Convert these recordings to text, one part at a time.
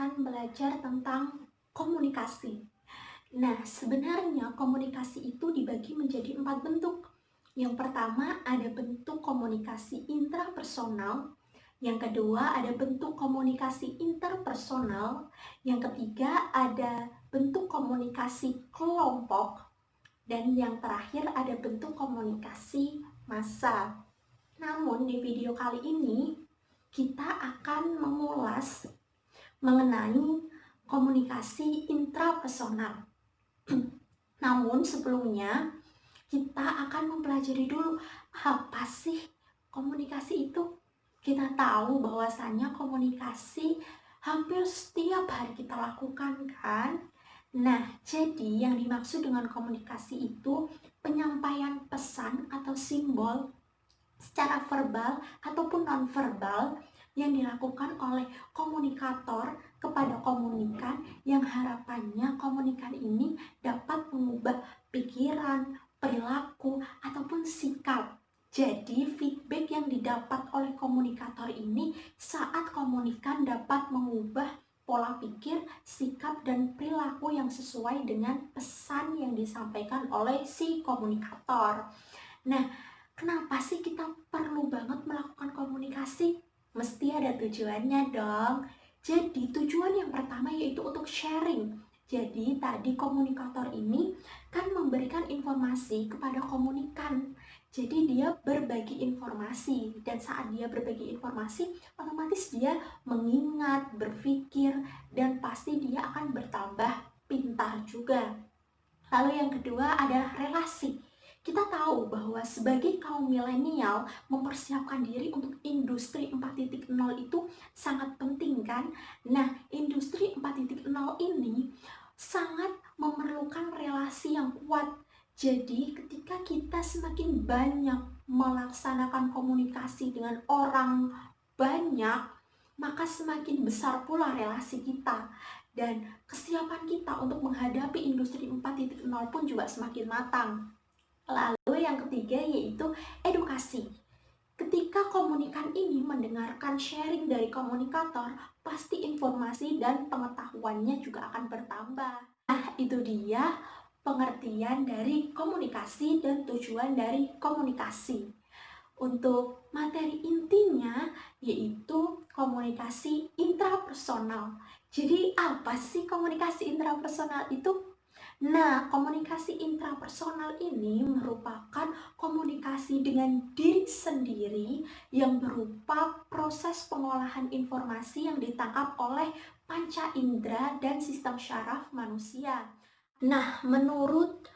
akan belajar tentang komunikasi. Nah, sebenarnya komunikasi itu dibagi menjadi 4 bentuk. Yang pertama ada bentuk komunikasi intrapersonal, yang kedua ada bentuk komunikasi interpersonal, yang ketiga ada bentuk komunikasi kelompok, dan yang terakhir ada bentuk komunikasi massa. Namun di video kali ini kita akan mengulas mengenai komunikasi intrapersonal. Namun sebelumnya kita akan mempelajari dulu apa sih komunikasi itu. Kita tahu bahwasanya komunikasi hampir setiap hari kita lakukan kan. Nah, jadi yang dimaksud dengan komunikasi itu penyampaian pesan atau simbol secara verbal ataupun nonverbal yang dilakukan oleh komunikator kepada komunikan, yang harapannya komunikan ini dapat mengubah pikiran, perilaku, ataupun sikap. Jadi feedback yang didapat oleh komunikator ini saat komunikan dapat mengubah pola pikir, sikap, dan perilaku yang sesuai dengan pesan yang disampaikan oleh si komunikator. Nah, kenapa sih kita perlu banget melakukan komunikasi? Mesti ada tujuannya dong. Jadi tujuan yang pertama yaitu untuk sharing. Jadi tadi komunikator ini kan memberikan informasi kepada komunikan. Jadi dia berbagi informasi, dan saat dia berbagi informasi otomatis dia mengingat, berpikir, dan pasti dia akan bertambah pintar juga. Lalu yang kedua adalah relasi. Kita tahu bahwa sebagai kaum milenial mempersiapkan diri untuk industri 4.0 itu sangat penting kan? Nah, industri 4.0 ini sangat memerlukan relasi yang kuat. Jadi ketika kita semakin banyak melaksanakan komunikasi dengan orang banyak, maka semakin besar pula relasi kita. Dan kesiapan kita untuk menghadapi industri 4.0 pun juga semakin matang. Lalu yang ketiga yaitu edukasi. Ketika komunikan ini mendengarkan sharing dari komunikator, pasti informasi dan pengetahuannya juga akan bertambah. Nah, itu dia pengertian dari komunikasi dan tujuan dari komunikasi. Untuk materi intinya yaitu komunikasi intrapersonal. Jadi apa sih komunikasi intrapersonal itu? Nah, komunikasi intrapersonal ini merupakan komunikasi dengan diri sendiri yang berupa proses pengolahan informasi yang ditangkap oleh panca indera dan sistem syaraf manusia. Nah, menurut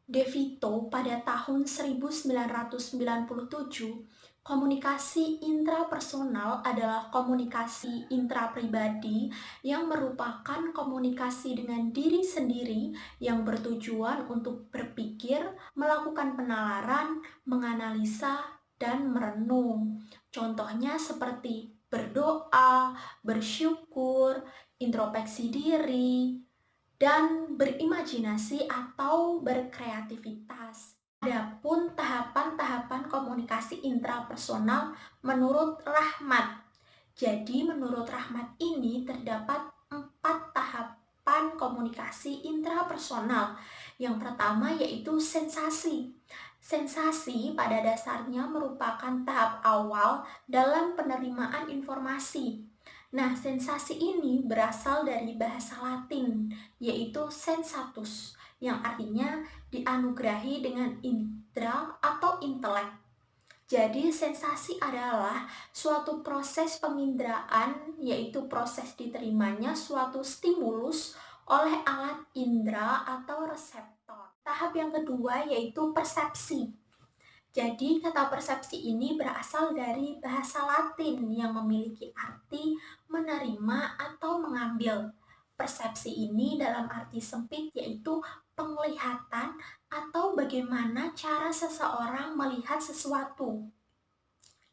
De Vito pada tahun 1997, komunikasi intrapersonal adalah komunikasi intrapribadi yang merupakan komunikasi dengan diri sendiri yang bertujuan untuk berpikir, melakukan penalaran, menganalisa, dan merenung. Contohnya seperti berdoa, bersyukur, introspeksi diri, dan berimajinasi atau berkreativitas. Adapun tahapan-tahapan komunikasi intrapersonal menurut Rahmat. Jadi menurut Rahmat ini terdapat 4 tahapan komunikasi intrapersonal. Yang pertama yaitu sensasi. Sensasi pada dasarnya merupakan tahap awal dalam penerimaan informasi. Nah, sensasi ini berasal dari bahasa Latin, yaitu sensatus, yang artinya dianugerahi dengan indera atau intelek. Jadi, sensasi adalah suatu proses penginderaan, yaitu proses diterimanya suatu stimulus oleh alat indera atau reseptor. Tahap yang kedua yaitu persepsi. Jadi kata persepsi ini berasal dari bahasa Latin yang memiliki arti menerima atau mengambil. Persepsi ini dalam arti sempit yaitu penglihatan atau bagaimana cara seseorang melihat sesuatu.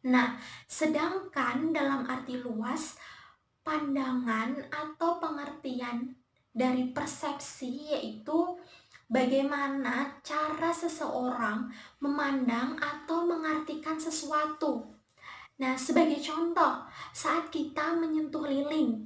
Nah, sedangkan dalam arti luas, pandangan atau pengertian dari persepsi yaitu bagaimana cara seseorang memandang atau mengartikan sesuatu. Nah, sebagai contoh, saat kita menyentuh lilin,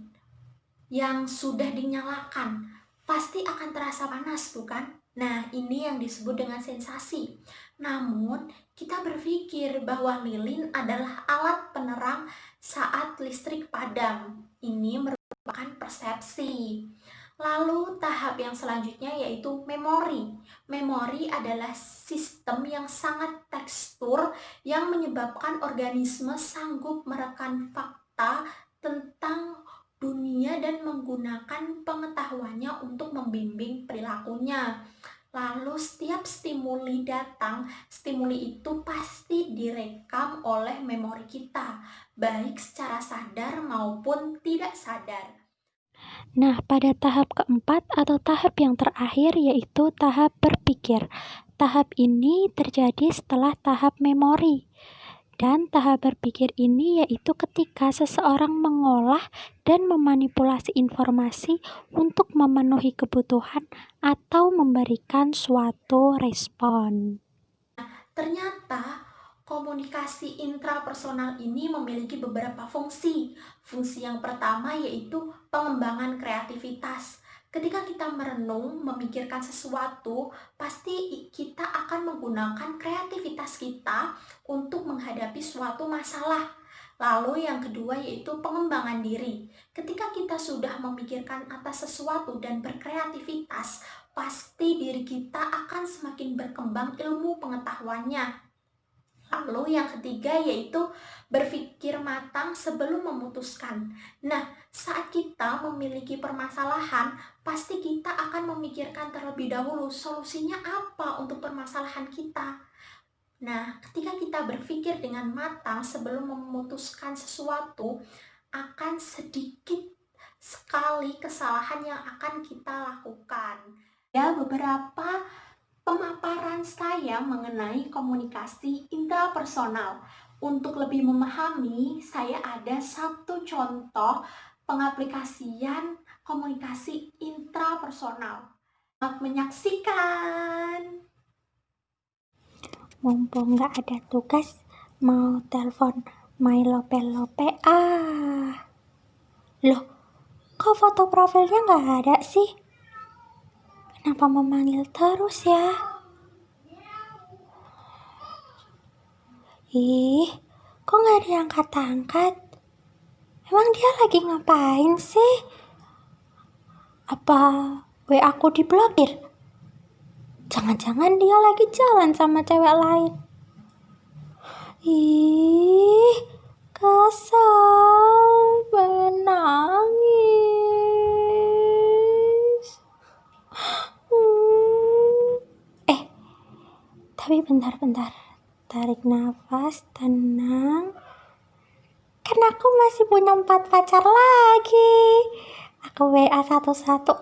yang sudah dinyalakan, pasti akan terasa panas, bukan? Nah, ini yang disebut dengan sensasi. Namun, kita berpikir bahwa lilin adalah alat penerang saat listrik padam. Ini merupakan persepsi. Lalu tahap yang selanjutnya yaitu memori. Memori adalah sistem yang sangat tekstur yang menyebabkan organisme sanggup merekam fakta tentang dunia dan menggunakan pengetahuannya untuk membimbing perilakunya. Lalu setiap stimuli datang, stimuli itu pasti direkam oleh memori kita, baik secara sadar maupun tidak sadar. Nah, pada tahap keempat atau tahap yang terakhir yaitu tahap berpikir. Tahap ini terjadi setelah tahap memori. Dan tahap berpikir ini yaitu ketika seseorang mengolah dan memanipulasi informasi untuk memenuhi kebutuhan atau memberikan suatu respon. Ternyata komunikasi intrapersonal ini memiliki beberapa fungsi. Fungsi yang pertama yaitu pengembangan kreativitas. Ketika kita merenung, memikirkan sesuatu, pasti kita akan menggunakan kreativitas kita untuk menghadapi suatu masalah. Lalu yang kedua yaitu pengembangan diri. Ketika kita sudah memikirkan atas sesuatu dan berkreativitas, pasti diri kita akan semakin berkembang ilmu pengetahuannya. Lalu yang ketiga yaitu berpikir matang sebelum memutuskan. Nah, saat kita memiliki permasalahan, pasti kita akan memikirkan terlebih dahulu solusinya apa untuk permasalahan kita. Nah, ketika kita berpikir dengan matang sebelum memutuskan sesuatu, akan sedikit sekali kesalahan yang akan kita lakukan. Ya, beberapa pemaparan saya mengenai komunikasi intrapersonal. Untuk lebih memahami, saya ada satu contoh pengaplikasian komunikasi intrapersonal. Selamat menyaksikan. Mumpung nggak ada tugas, mau telepon My Lope-Lope Loh, kok foto profilnya nggak ada sih? Kenapa memanggil terus ya? Ih, kok nggak diangkat-angkat? Emang dia lagi ngapain sih? Apa WA aku diblokir? Jangan-jangan dia lagi jalan sama cewek lain. Ih, kesel, menangis. Tapi bentar. Tarik nafas, tenang. Kan aku masih punya 4 pacar lagi. Aku WA satu-satu